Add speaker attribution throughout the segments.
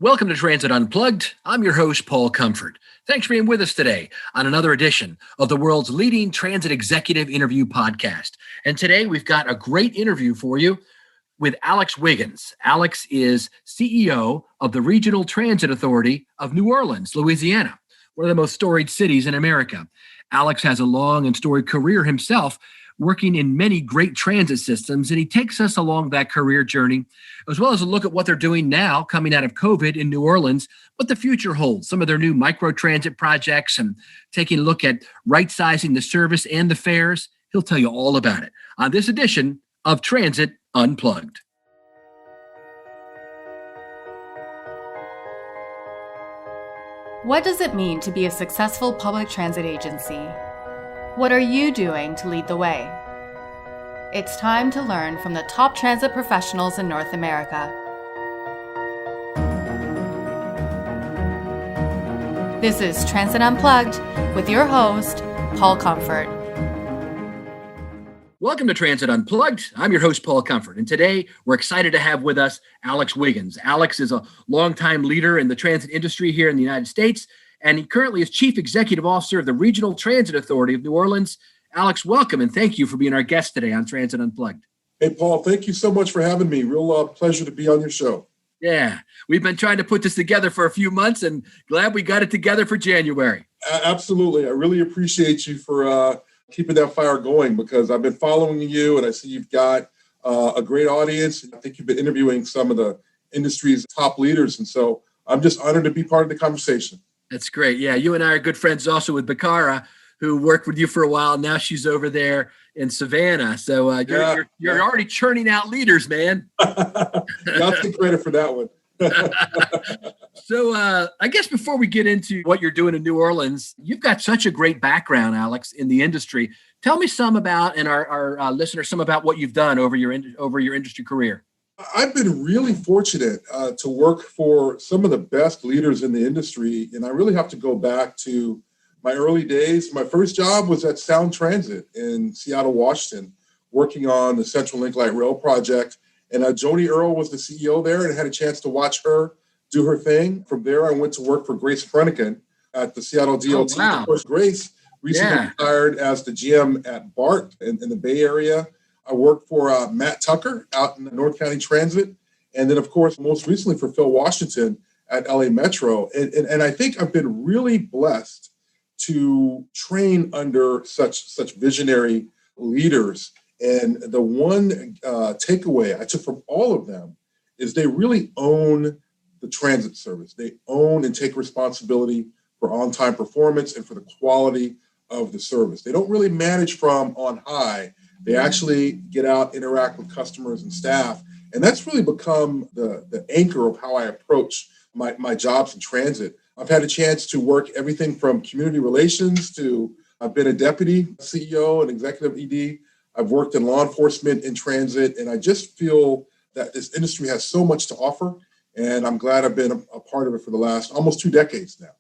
Speaker 1: Welcome to Transit Unplugged. I'm your host, Paul Comfort. Thanks for being with us today on another edition of the world's leading transit executive interview podcast. And today we've got a great interview for you with Alex Wiggins. Alex is CEO of the Regional Transit Authority of New Orleans, Louisiana, one of the most storied cities in America. Alex has a long and storied career himself, working in many great transit systems, and he takes us along that career journey, as well as a look at what they're doing now coming out of COVID in New Orleans, what the future holds, some of their new microtransit projects, and taking a look at right-sizing the service and the fares. He'll tell you all about it on this edition of Transit Unplugged.
Speaker 2: What does it mean to be a successful public transit agency? What are you doing to lead the way? It's time to learn from the top transit professionals in North America. This is Transit Unplugged with your host, Paul Comfort.
Speaker 1: Welcome to Transit Unplugged. I'm your host, Paul Comfort, and today we're excited to have with us Alex Wiggins. Alex is a longtime leader in the transit industry here in the United States, and he currently is Chief Executive Officer of the Regional Transit Authority of New Orleans. Alex, welcome, and thank you for being our guest today on Transit Unplugged.
Speaker 3: Hey, Paul, thank you so much for having me. Real pleasure to be on your show.
Speaker 1: Yeah, we've been trying to put this together for a few months, and glad we got it together for January.
Speaker 3: Absolutely. I really appreciate you for keeping that fire going, because I've been following you, and I see you've got a great audience. I think you've been interviewing some of the industry's top leaders, and so I'm just honored to be part of the conversation.
Speaker 1: That's great. Yeah, you and I are good friends also with Bakara, who worked with you for a while. Now she's over there in Savannah. So you're already churning out leaders, man.
Speaker 3: I'll take credit for that one.
Speaker 1: So I guess before we get into what you're doing in New Orleans, you've got such a great background, Alex, in the industry. Tell me some about, and our listeners, some about what you've done over your industry career.
Speaker 3: I've been really fortunate to work for some of the best leaders in the industry, and I really have to go back to my early days. My first job was at Sound Transit in Seattle, Washington, working on the Central Link Light Rail project. And Joni Earle was the CEO there, and I had a chance to watch her do her thing. From there, I went to work for Grace Freniken at the Seattle DOT.
Speaker 1: Oh, wow.
Speaker 3: Of course, Grace recently retired as the GM at BART in the Bay Area. I worked for Matt Tucker out in North County Transit. And then, of course, most recently for Phil Washington at LA Metro. And I think I've been really blessed to train under such visionary leaders. And the one takeaway I took from all of them is they really own the transit service. They own and take responsibility for on-time performance and for the quality of the service. They don't really manage from on high. They actually get out, interact with customers and staff. And that's really become the anchor of how I approach my jobs in transit. I've had a chance to work everything from community relations to I've been a deputy CEO and executive ED. I've worked in law enforcement in transit, and I just feel that this industry has so much to offer, and I'm glad I've been a part of it for the last almost 2 decades now.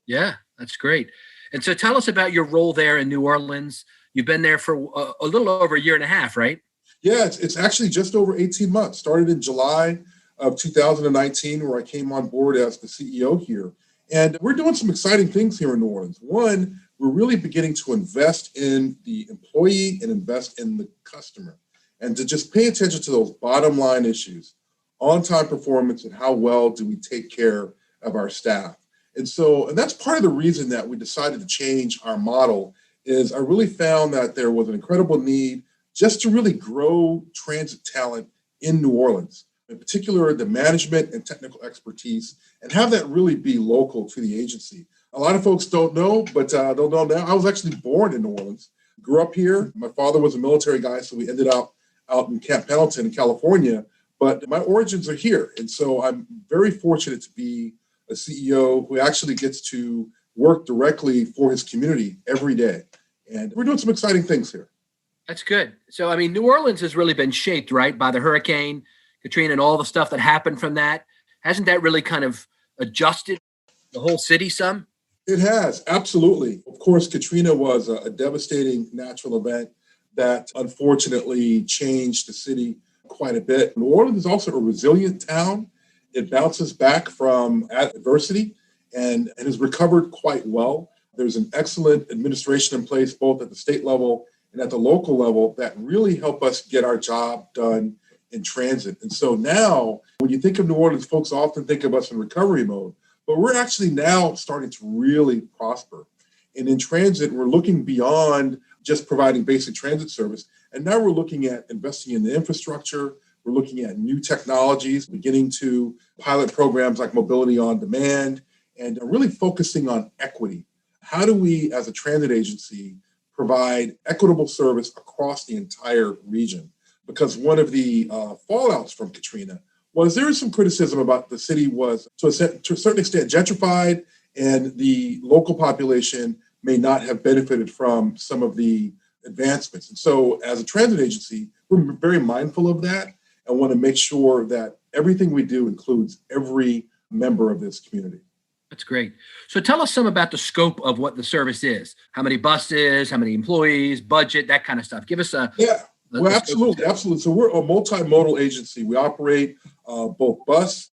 Speaker 1: Yeah, that's great. And so tell us about your role there in New Orleans. You've been there for a little over a year and a half, right?
Speaker 3: Yeah, it's actually just over 18 months. Started in July of 2019, where I came on board as the CEO here. And we're doing some exciting things here in New Orleans. One, we're really beginning to invest in the employee and invest in the customer, and to just pay attention to those bottom line issues, on-time performance, and how well do we take care of our staff. And that's part of the reason that we decided to change our model. Is I really found that there was an incredible need just to really grow transit talent in New Orleans, in particular the management and technical expertise, and have that really be local to the agency. A lot of folks don't know, but they'll know now. I was actually born in New Orleans, grew up here. My father was a military guy, so we ended up out in Camp Pendleton in California, but my origins are here. And so I'm very fortunate to be a CEO who actually gets to work directly for his community every day. And we're doing some exciting things here.
Speaker 1: That's good. So, I mean, New Orleans has really been shaped, right, by the Hurricane Katrina and all the stuff that happened from that. Hasn't that really kind of adjusted the whole city some?
Speaker 3: It has, absolutely. Of course, Katrina was a devastating natural event that unfortunately changed the city quite a bit. New Orleans is also a resilient town, It bounces back from adversity and has recovered quite well. There's an excellent administration in place, both at the state level and at the local level, that really help us get our job done in transit. And so now, when you think of New Orleans, folks often think of us in recovery mode, but we're actually now starting to really prosper. And in transit, we're looking beyond just providing basic transit service. And now we're looking at investing in the infrastructure. We're looking at new technologies, beginning to pilot programs like mobility on demand, and really focusing on equity. How do we, as a transit agency, provide equitable service across the entire region? Because one of the fallouts from Katrina was there was some criticism about the city was, to a certain extent, gentrified, and the local population may not have benefited from some of the advancements. And so as a transit agency, we're very mindful of that and want to make sure that everything we do includes every member of this community.
Speaker 1: That's great. So tell us some about the scope of what the service is. How many buses, how many employees, budget, that kind of stuff. Give us a...
Speaker 3: Yeah, well, absolutely. So we're a multimodal agency. We operate both bus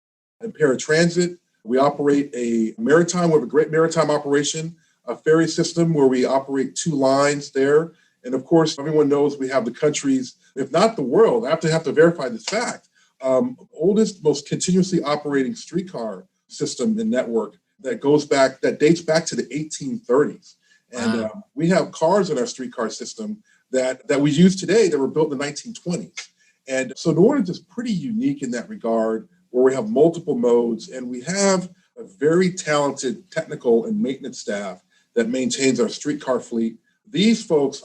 Speaker 3: and paratransit. We operate we have a great maritime operation, a ferry system where we operate 2 lines there. And of course, everyone knows we have the country's, if not the world, I have to verify this fact, oldest, most continuously operating streetcar system and network that dates back to the 1830s. And we have cars in our streetcar system that we use today that were built in the 1920s. And so New Orleans is pretty unique in that regard, where we have multiple modes, and we have a very talented technical and maintenance staff that maintains our streetcar fleet. These folks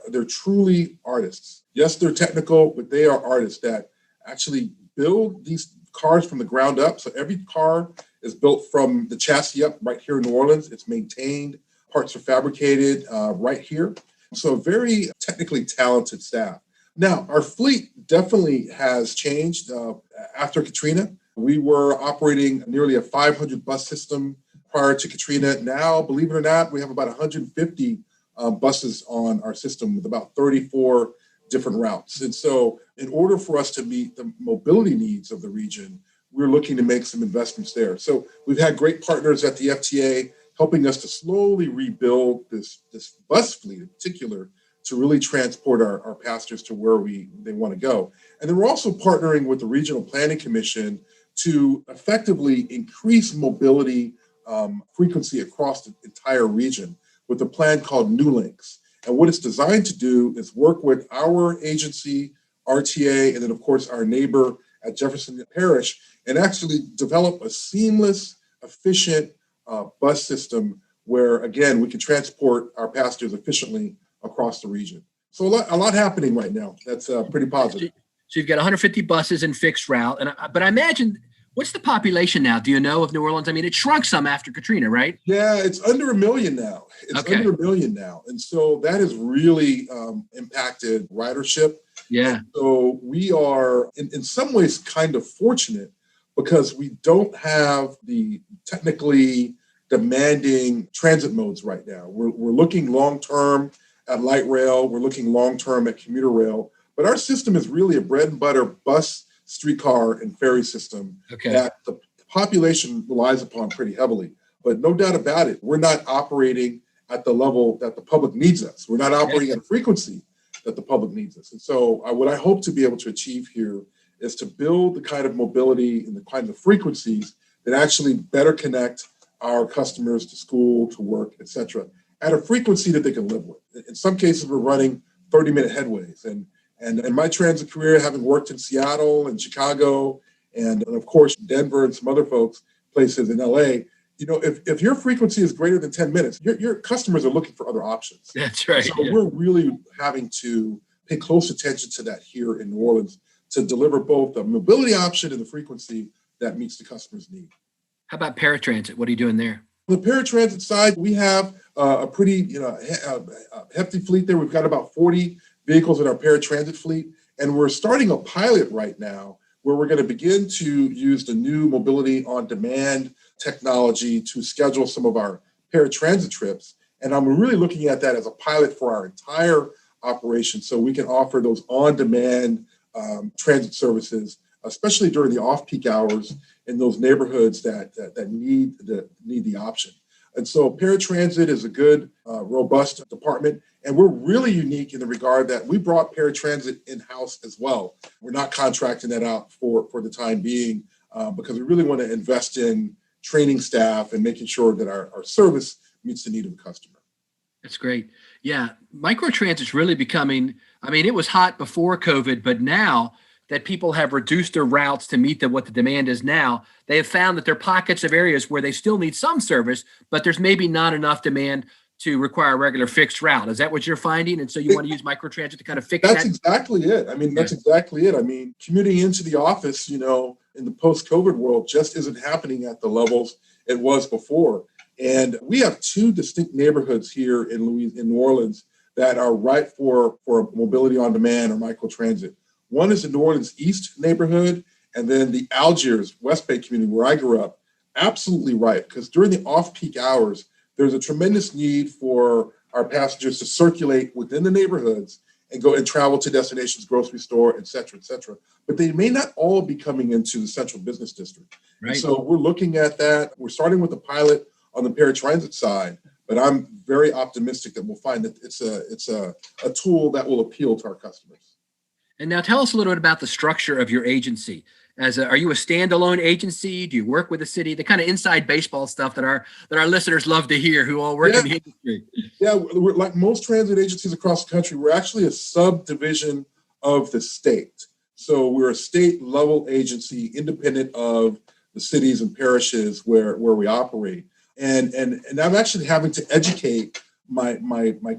Speaker 3: they're truly artists. Yes, they're technical, but they are artists that actually build these cars from the ground up. So every car is built from the chassis up right here in New Orleans. It's maintained. Parts are fabricated right here. So very technically talented staff. Now, our fleet definitely has changed after Katrina. We were operating nearly a 500 bus system prior to Katrina. Now, believe it or not, we have about 150 buses on our system with about 34 different routes. And so in order for us to meet the mobility needs of the region, we're looking to make some investments there. So we've had great partners at the FTA helping us to slowly rebuild this bus fleet in particular to really transport our passengers to where they want to go. And then we're also partnering with the Regional Planning Commission to effectively increase mobility frequency across the entire region with a plan called New Links. And what it's designed to do is work with our agency, RTA, and then of course our neighbor at Jefferson Parish, and actually develop a seamless, efficient bus system where, again, we can transport our passengers efficiently across the region. So a lot happening right now. That's pretty positive.
Speaker 1: So you've got 150 buses in fixed route, but I imagine, what's the population now? Do you know of New Orleans? I mean, it shrunk some after Katrina, right?
Speaker 3: Yeah, it's under 1 million now. Under 1 million now. And so that has really impacted ridership.
Speaker 1: Yeah.
Speaker 3: And so we are in some ways kind of fortunate because we don't have the technically demanding transit modes right now. We're looking long-term at light rail. We're looking long-term at commuter rail. But our system is really a bread and butter bus, streetcar, and ferry system that the population relies upon pretty heavily. But no doubt about it, we're not operating at the level that the public needs us. We're not operating at a frequency that the public needs us. And so what I hope to be able to achieve here is to build the kind of mobility and the kind of frequencies that actually better connect our customers to school, to work, et cetera, at a frequency that they can live with. In some cases, we're running 30-minute headways. And in my transit career, having worked in Seattle and Chicago, and of course, Denver and some other places in LA, if your frequency is greater than 10 minutes, your customers are looking for other options.
Speaker 1: That's right.
Speaker 3: So we're really having to pay close attention to that here in New Orleans to deliver both the mobility option and the frequency that meets the customer's need.
Speaker 1: How about paratransit? What are you doing there?
Speaker 3: On the paratransit side, we have a pretty hefty fleet there. We've got about 40 vehicles in our paratransit fleet, and we're starting a pilot right now where we're going to begin to use the new mobility on demand technology to schedule some of our paratransit trips. And I'm really looking at that as a pilot for our entire operation so we can offer those on-demand transit services, especially during the off-peak hours in those neighborhoods that need the option. And so paratransit is a good, robust department. And we're really unique in the regard that we brought paratransit in-house as well. We're not contracting that out for the time being because we really want to invest in training staff and making sure that our service meets the need of the customer.
Speaker 1: That's great. Yeah. Microtransit's really becoming, I mean, it was hot before COVID, but now that people have reduced their routes to meet what the demand is now, they have found that there are pockets of areas where they still need some service, but there's maybe not enough demand to require a regular fixed route. Is that what you're finding? And so you want to use microtransit to kind of fix
Speaker 3: That's
Speaker 1: that?
Speaker 3: exactly it. I mean, that's exactly it. I mean, commuting into the office, in the post-COVID world just isn't happening at the levels it was before. And we have two distinct neighborhoods here in New Orleans that are ripe for mobility on demand or microtransit. One is the New Orleans East neighborhood, and then the Algiers, West Bay community where I grew up, absolutely ripe, because during the off-peak hours, there's a tremendous need for our passengers to circulate within the neighborhoods and go and travel to destinations, grocery store, et cetera, et cetera. But they may not all be coming into the central business district.
Speaker 1: Right.
Speaker 3: And so we're looking at that. We're starting with the pilot on the paratransit side, but I'm very optimistic that we'll find that it's a tool that will appeal to our customers.
Speaker 1: And now tell us a little bit about the structure of your agency. Are you a standalone agency? Do you work with the city? The kind of inside baseball stuff that our listeners love to hear who all work in the industry.
Speaker 3: Yeah, we're like most transit agencies across the country, we're actually a subdivision of the state. So we're a state level agency independent of the cities and parishes where we operate. And I'm actually having to educate my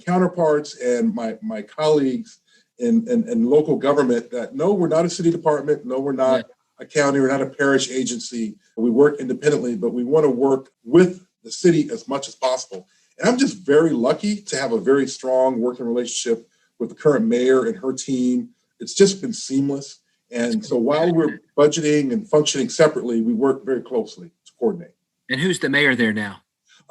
Speaker 3: counterparts and my colleagues in local government that no, we're not a city department. No, we're not a county. We're not a parish agency. We work independently, but we want to work with the city as much as possible. And I'm just very lucky to have a very strong working relationship with the current mayor and her team. It's just been seamless. And so while we're budgeting and functioning separately, we work very closely to coordinate.
Speaker 1: And who's the mayor there now?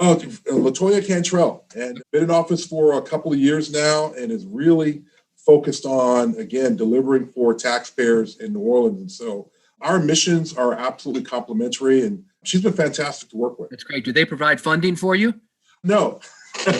Speaker 3: LaToya Cantrell, and been in office for a couple of years now and is really focused on, again, delivering for taxpayers in New Orleans. And so our missions are absolutely complementary, and she's been fantastic to work with.
Speaker 1: That's great. Do they provide funding for you?
Speaker 3: No.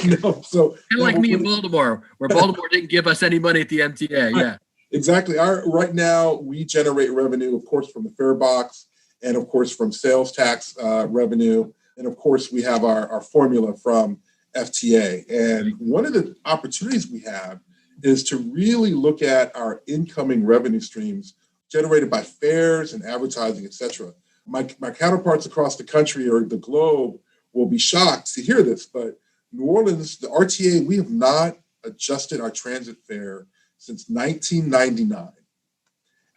Speaker 3: No. So
Speaker 1: kind of like me in Baltimore, where Baltimore didn't give us any money at the MTA. Yeah.
Speaker 3: Exactly. Right now, we generate revenue, of course, from the fare box and, of course, from sales tax revenue. And, of course, we have our formula from FTA. And one of the opportunities we have is to really look at our incoming revenue streams generated by fares and advertising, et cetera. My counterparts across the country or the globe will be shocked to hear this, but New Orleans, the RTA, we have not adjusted our transit fare since 1999.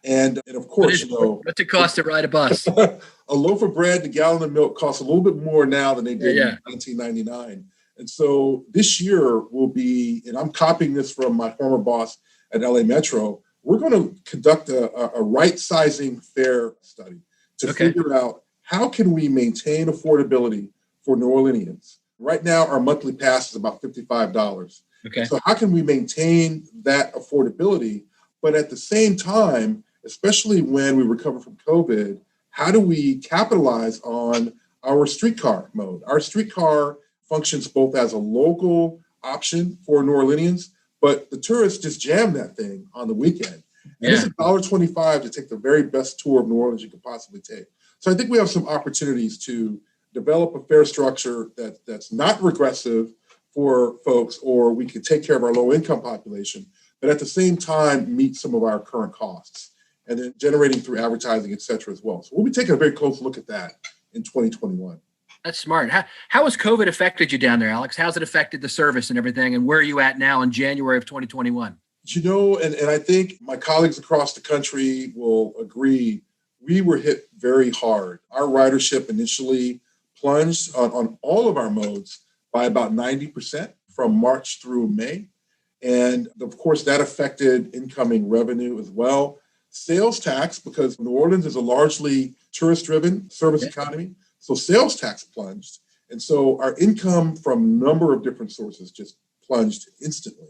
Speaker 3: And of course,
Speaker 1: what's it cost to ride a bus?
Speaker 3: A loaf of bread, a gallon of milk costs a little bit more now than they did in 1999. And so this year will be, and I'm copying this from my former boss at LA Metro, we're going to conduct a right-sizing fare study to figure out how can we maintain affordability for New Orleanians. Right now, our monthly pass is about $55.
Speaker 1: Okay.
Speaker 3: So how can we maintain that affordability? But at the same time, especially when we recover from COVID, how do we capitalize on our streetcar mode? Our streetcar functions both as a local option for New Orleanians, but the tourists just jam that thing on the weekend. And it's $1.25 to take the very best tour of New Orleans you could possibly take. So I think we have some opportunities to develop a fare structure that's not regressive for folks, or we could take care of our low-income population, but at the same time meet some of our current costs, and then generating through advertising, et cetera, as well. So we'll be taking a very close look at that in 2021.
Speaker 1: That's smart. How has COVID affected you down there, Alex? How's it affected the service and everything? And where are you at now in January of 2021?
Speaker 3: And I think my colleagues across the country will agree, we were hit very hard. Our ridership initially plunged on all of our modes by about 90% from March through May. And of course, that affected incoming revenue as well. Sales tax, because New Orleans is a largely tourist-driven service economy, so sales tax plunged. And so our income from a number of different sources just plunged instantly.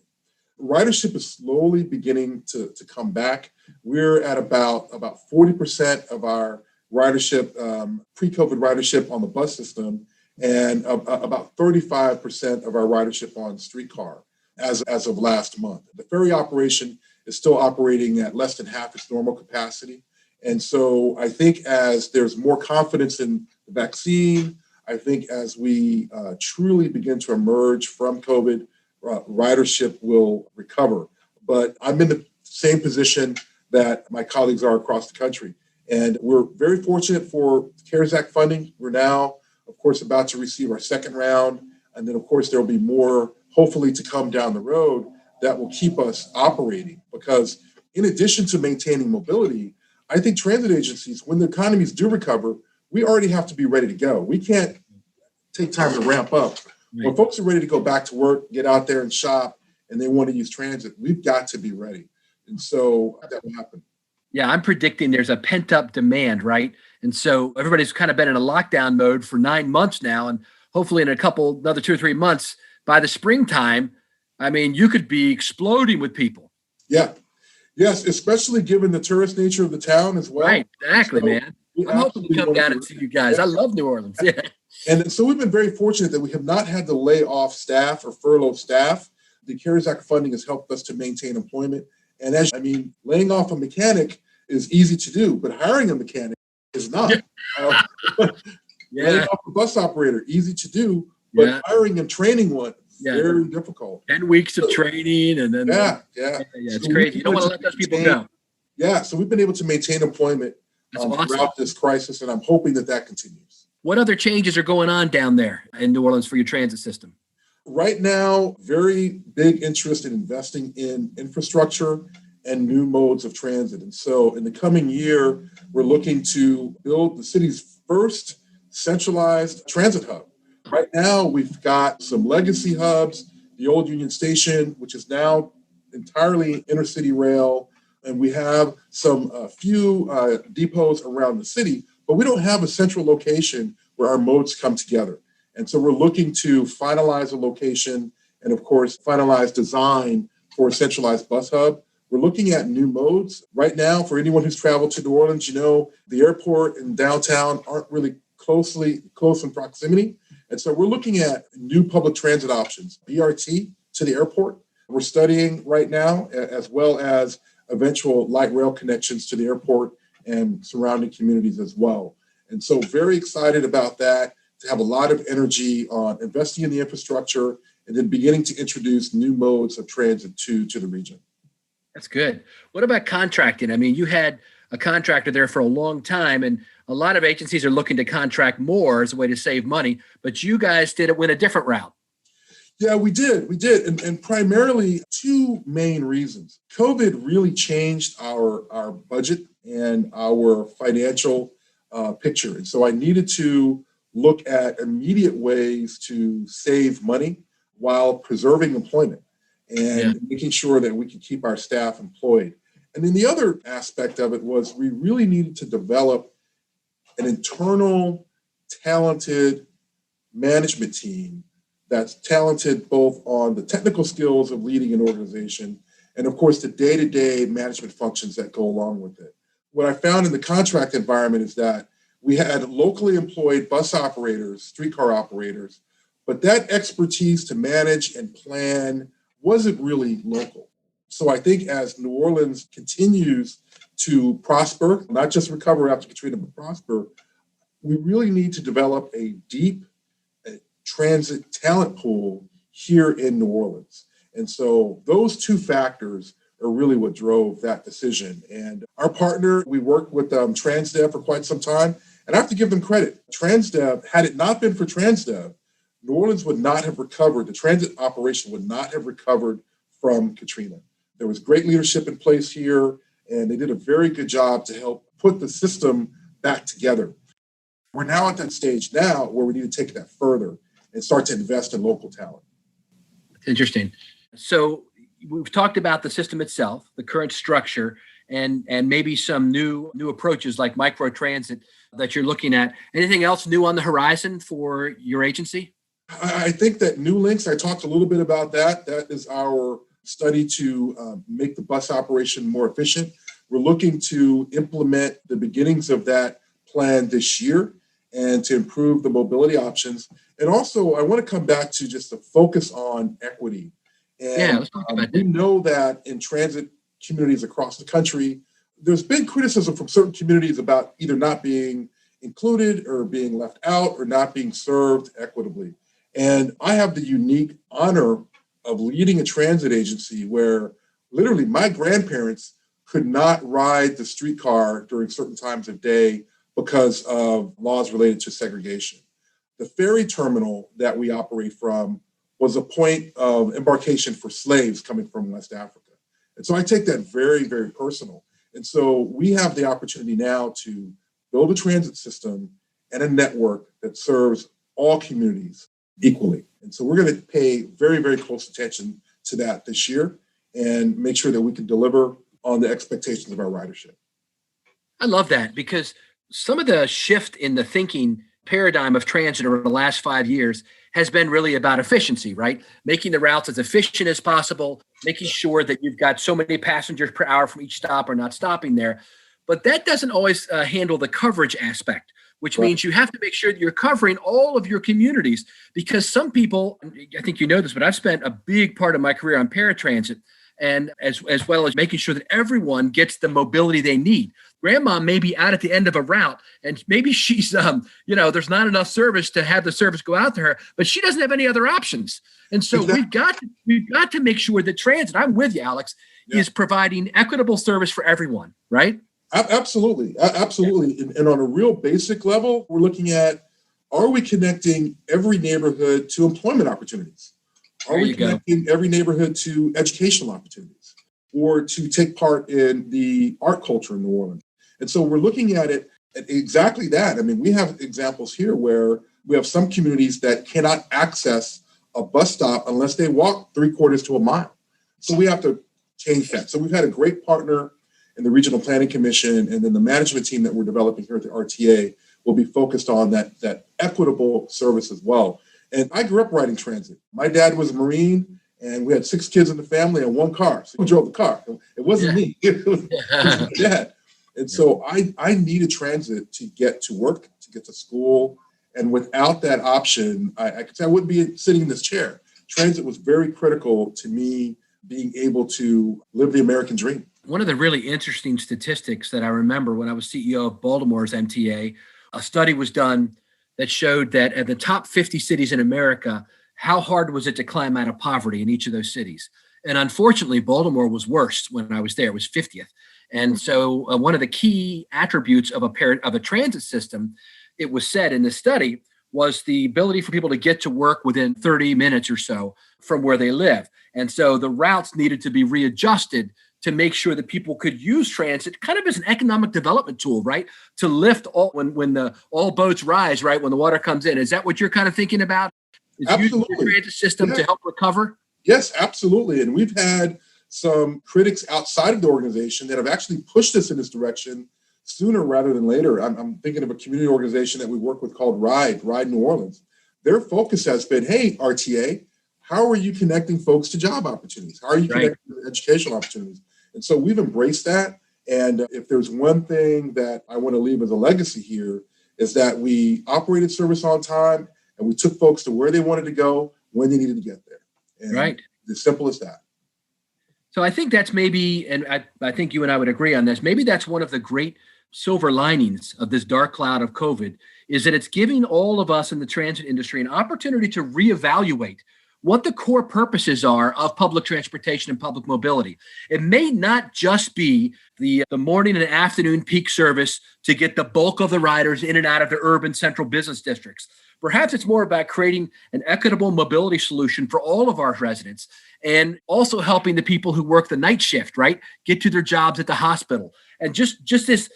Speaker 3: Ridership is slowly beginning to come back. We're at about 40% of our ridership, pre-COVID ridership on the bus system, and about 35% of our ridership on streetcar as of last month. The ferry operation is still operating at less than half its normal capacity. And so I think as there's more confidence in the vaccine, I think as we truly begin to emerge from COVID, ridership will recover. But I'm in the same position that my colleagues are across the country. And we're very fortunate for CARES Act funding. We're now, of course, about to receive our second round. And then, of course, there will be more, hopefully, to come down the road that will keep us operating. Because in addition to maintaining mobility, I think transit agencies, when the economies do recover, we already have to be ready to go. We can't take time to ramp up. Right. When folks are ready to go back to work, get out there and shop, and they want to use transit, we've got to be ready. And so that will happen.
Speaker 1: Yeah, I'm predicting there's a pent-up demand, right? And so everybody's kind of been in a lockdown mode for 9 months now, and hopefully in another 2 or 3 months, by the springtime, I mean, you could be exploding with people.
Speaker 3: Yeah. Yes, especially given the tourist nature of the town as well.
Speaker 1: Right, exactly, so man. I'm hoping to come down and see you guys. Yeah. I love New Orleans. Yeah.
Speaker 3: And so we've been very fortunate that we have not had to lay off staff or furlough staff. The CARES Act funding has helped us to maintain employment. And laying off a mechanic is easy to do, but hiring a mechanic is not. Laying off a bus operator, easy to do, but hiring and training one, very difficult.
Speaker 1: 10 weeks of training and then it's so crazy. You don't want to let those people go.
Speaker 3: Yeah, so we've been able to maintain employment throughout this crisis, and I'm hoping that continues.
Speaker 1: What other changes are going on down there in New Orleans for your transit system?
Speaker 3: Right now, very big interest in investing in infrastructure and new modes of transit. And so in the coming year, we're looking to build the city's first centralized transit hub. Right now, we've got some legacy hubs, the old Union Station, which is now entirely intercity rail, and we have some few depots around the city, but we don't have a central location where our modes come together. And so we're looking to finalize a location and, of course, finalize design for a centralized bus hub. We're looking at new modes. Right now, for anyone who's traveled to New Orleans, the airport and downtown aren't really close in proximity. And so we're looking at new public transit options, BRT to the airport. We're studying right now, as well as eventual light rail connections to the airport and surrounding communities as well. And so very excited about that, to have a lot of energy on investing in the infrastructure and then beginning to introduce new modes of transit to the region.
Speaker 1: That's good. What about contracting? I mean, you had a contractor there for a long time, and a lot of agencies are looking to contract more as a way to save money, but you guys went a different route.
Speaker 3: Yeah, we did. And primarily two main reasons. COVID really changed our budget and our financial picture. And so I needed to look at immediate ways to save money while preserving employment and making sure that we could keep our staff employed. And then the other aspect of it was we really needed to develop an internal, talented management team that's talented both on the technical skills of leading an organization and, of course, the day-to-day management functions that go along with it. What I found in the contract environment is that we had locally employed bus operators, streetcar operators, but that expertise to manage and plan wasn't really local. So I think as New Orleans continues to prosper, not just recover after Katrina, but prosper, we really need to develop a deep transit talent pool here in New Orleans. And so those two factors are really what drove that decision. And our partner, we worked with Transdev for quite some time, and I have to give them credit. Transdev, had it not been for Transdev, New Orleans would not have recovered. The transit operation would not have recovered from Katrina. There was great leadership in place here, and they did a very good job to help put the system back together. We're now at that stage now where we need to take that further and start to invest in local talent.
Speaker 1: Interesting. So we've talked about the system itself, the current structure, and maybe some new approaches like microtransit that you're looking at. Anything else new on the horizon for your agency?
Speaker 3: I think that new links, I talked a little bit about that. That is our study to make the bus operation more efficient. We're looking to implement the beginnings of that plan this year and to improve the mobility options. And also, I want to come back to just the focus on equity.
Speaker 1: Yeah,
Speaker 3: And
Speaker 1: let's talk about
Speaker 3: we
Speaker 1: that.
Speaker 3: know that in transit communities across the country, there's been criticism from certain communities about either not being included or being left out or not being served equitably. And I have the unique honor of leading a transit agency where literally my grandparents could not ride the streetcar during certain times of day because of laws related to segregation. The ferry terminal that we operate from was a point of embarkation for slaves coming from West Africa. And so I take that very, very personal. And so we have the opportunity now to build a transit system and a network that serves all communities equally. And so we're going to pay very, very close attention to that this year and make sure that we can deliver on the expectations of our ridership.
Speaker 1: I love that because some of the shift in the thinking paradigm of transit over the last 5 years has been really about efficiency, right? Making the routes as efficient as possible, making sure that you've got so many passengers per hour from each stop or not stopping there. But that doesn't always handle the coverage aspect, which means you have to make sure that you're covering all of your communities because some people, I think you know this, but I've spent a big part of my career on paratransit and as well as making sure that everyone gets the mobility they need. Grandma may be out at the end of a route and maybe she's, there's not enough service to have the service go out to her, but she doesn't have any other options. And so we've got to make sure that transit, I'm with you, Alex, is providing equitable service for everyone, right?
Speaker 3: Absolutely. Absolutely. And on a real basic level, we're looking at, are we connecting every neighborhood to employment opportunities? Are we connecting every neighborhood to educational opportunities or to take part in the art culture in New Orleans? And so we're looking at it at exactly that. I mean, we have examples here where we have some communities that cannot access a bus stop unless they walk 3/4 to a mile. So we have to change that. So we've had a great partner in the Regional Planning Commission, and then the management team that we're developing here at the RTA will be focused on that equitable service as well. And I grew up riding transit. My dad was a Marine, and we had 6 kids in the family and 1 car. So we drove the car. It wasn't me. It was my dad. And so I needed transit to get to work, to get to school. And without that option, I could say I wouldn't be sitting in this chair. Transit was very critical to me being able to live the American dream.
Speaker 1: One of the really interesting statistics that I remember when I was CEO of Baltimore's MTA, a study was done that showed that at the top 50 cities in America, how hard was it to climb out of poverty in each of those cities? And unfortunately, Baltimore was worse when I was there. It was 50th. And so one of the key attributes of a transit system, it was said in the study, was the ability for people to get to work within 30 minutes or so from where they live. And so the routes needed to be readjusted to make sure that people could use transit kind of as an economic development tool, right? To lift when all boats rise, right? When the water comes in. Is that what you're kind of thinking about? Is
Speaker 3: Absolutely.
Speaker 1: Using the transit system to help recover?
Speaker 3: Yes, absolutely. And we've had some critics outside of the organization that have actually pushed us in this direction sooner rather than later. I'm thinking of a community organization that we work with called Ride New Orleans. Their focus has been, hey, RTA, how are you connecting folks to job opportunities? How are you connecting to educational opportunities? And so we've embraced that. And if there's one thing that I want to leave as a legacy here is that we operated service on time and we took folks to where they wanted to go when they needed to get there. And as simple as that.
Speaker 1: So I think that's maybe, and I think you and I would agree on this, maybe that's one of the great silver linings of this dark cloud of COVID is that it's giving all of us in the transit industry an opportunity to reevaluate what the core purposes are of public transportation and public mobility. It may not just be the morning and afternoon peak service to get the bulk of the riders in and out of the urban central business districts. Perhaps it's more about creating an equitable mobility solution for all of our residents and also helping the people who work the night shift, right, get to their jobs at the hospital. And just this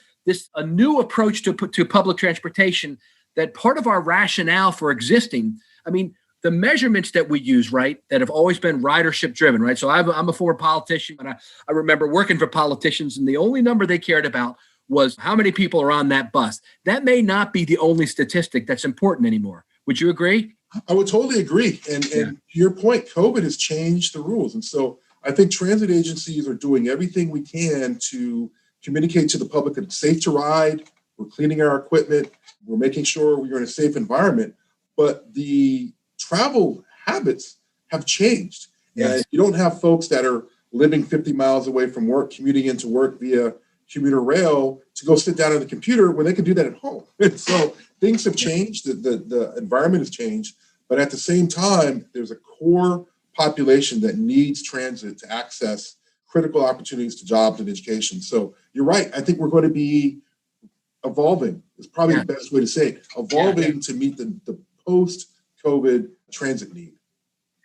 Speaker 1: a new approach to public transportation that part of our rationale for existing, I mean, the measurements that we use, right, that have always been ridership driven, right? So I'm a former politician, and I remember working for politicians, and the only number they cared about was how many people are on that bus. That may not be the only statistic that's important anymore. Would you agree?
Speaker 3: I would totally agree. And to your point, COVID has changed the rules. And so I think transit agencies are doing everything we can to communicate to the public that it's safe to ride, we're we're cleaning our equipment, we're making sure we're in a safe environment, but the travel habits have changed.
Speaker 1: Yes.
Speaker 3: And you don't have folks that are living 50 miles away from work, commuting into work via commuter rail to go sit down on the computer when they can do that at home. And so things have changed, the environment has changed, but at the same time, there's a core population that needs transit to access critical opportunities to jobs and education. So you're right. I think we're going to be evolving is probably the best way to say it, evolving to meet the post-COVID transit need.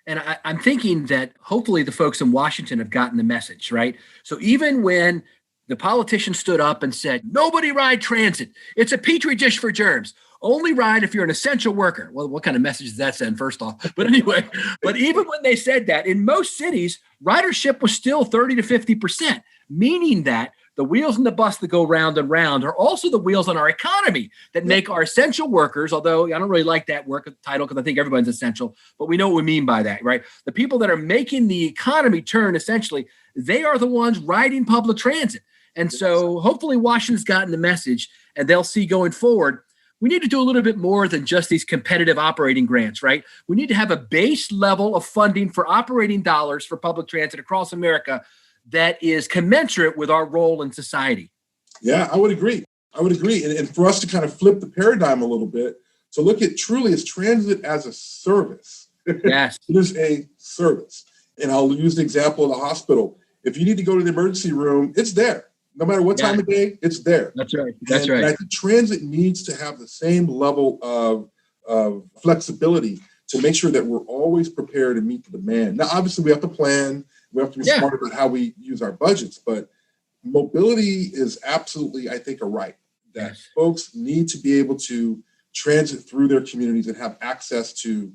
Speaker 1: And I'm thinking that hopefully the folks in Washington have gotten the message, right? So even when the politicians stood up and said, nobody ride transit, it's a petri dish for germs, only ride if you're an essential worker. Well, what kind of message does that send, first off? But anyway, but even when they said that, in most cities, ridership was still 30 to 50%, meaning that the wheels in the bus that go round and round are also the wheels on our economy that make our essential workers, although I don't really like that work title because I think everyone's essential, but we know what we mean by that, right? The people that are making the economy turn, essentially, they are the ones riding public transit. And so hopefully Washington's gotten the message and they'll see going forward, we need to do a little bit more than just these competitive operating grants, right? We need to have a base level of funding for operating dollars for public transit across America that is commensurate with our role in society.
Speaker 3: Yeah, I would agree. And for us to kind of flip the paradigm a little bit, to look at truly as transit as a service.
Speaker 1: Yes.
Speaker 3: It is a service. And I'll use the example of the hospital. If you need to go to the emergency room, it's there. No matter what time of day, it's there.
Speaker 1: That's right.
Speaker 3: And I think transit needs to have the same level of flexibility to make sure that we're always prepared to meet the demand. Now, obviously, we have to plan. We have to be smart about how we use our budgets. But mobility is absolutely, I think, a right that folks need to be able to transit through their communities and have access to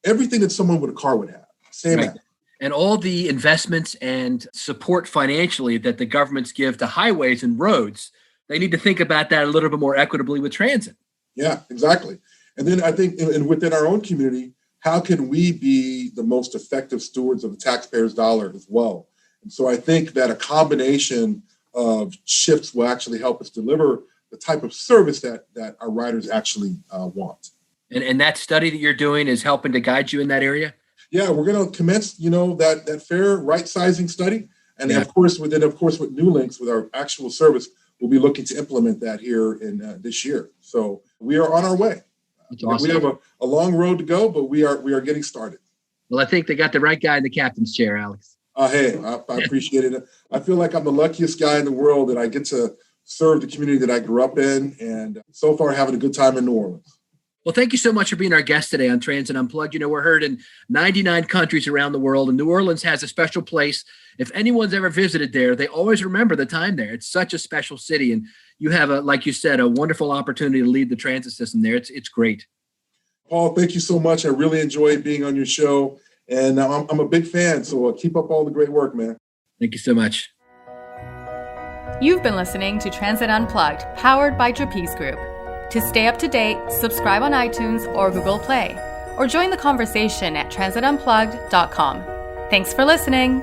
Speaker 3: everything that someone with a car would have. Same
Speaker 1: right. And all the investments and support financially that the governments give to highways and roads, they need to think about that a little bit more equitably with transit.
Speaker 3: Yeah, exactly. And then I think and within our own community, how can we be the most effective stewards of the taxpayers' dollar as well? And so I think that a combination of shifts will actually help us deliver the type of service that our riders actually want.
Speaker 1: And that study that you're doing is helping to guide you in that area?
Speaker 3: Yeah, we're going to commence, that fair right sizing study. And of course, with New Links, with our actual service, we'll be looking to implement that here in this year. So we are on our way.
Speaker 1: That's awesome.
Speaker 3: We have a long road to go, but we are getting started.
Speaker 1: Well, I think they got the right guy in the captain's chair, Alex.
Speaker 3: Hey, I appreciate it. I feel like I'm the luckiest guy in the world that I get to serve the community that I grew up in, and so far having a good time in New Orleans.
Speaker 1: Well, thank you so much for being our guest today on Transit Unplugged. We're heard in 99 countries around the world, and New Orleans has a special place. If anyone's ever visited there, they always remember the time there. It's such a special city, and you have, like you said, a wonderful opportunity to lead the transit system there. It's great.
Speaker 3: Paul, thank you so much. I really enjoyed being on your show, and I'm a big fan, so keep up all the great work, man.
Speaker 1: Thank you so much.
Speaker 2: You've been listening to Transit Unplugged, powered by Trapeze Group. To stay up to date, subscribe on iTunes or Google Play, or join the conversation at transitunplugged.com. Thanks for listening.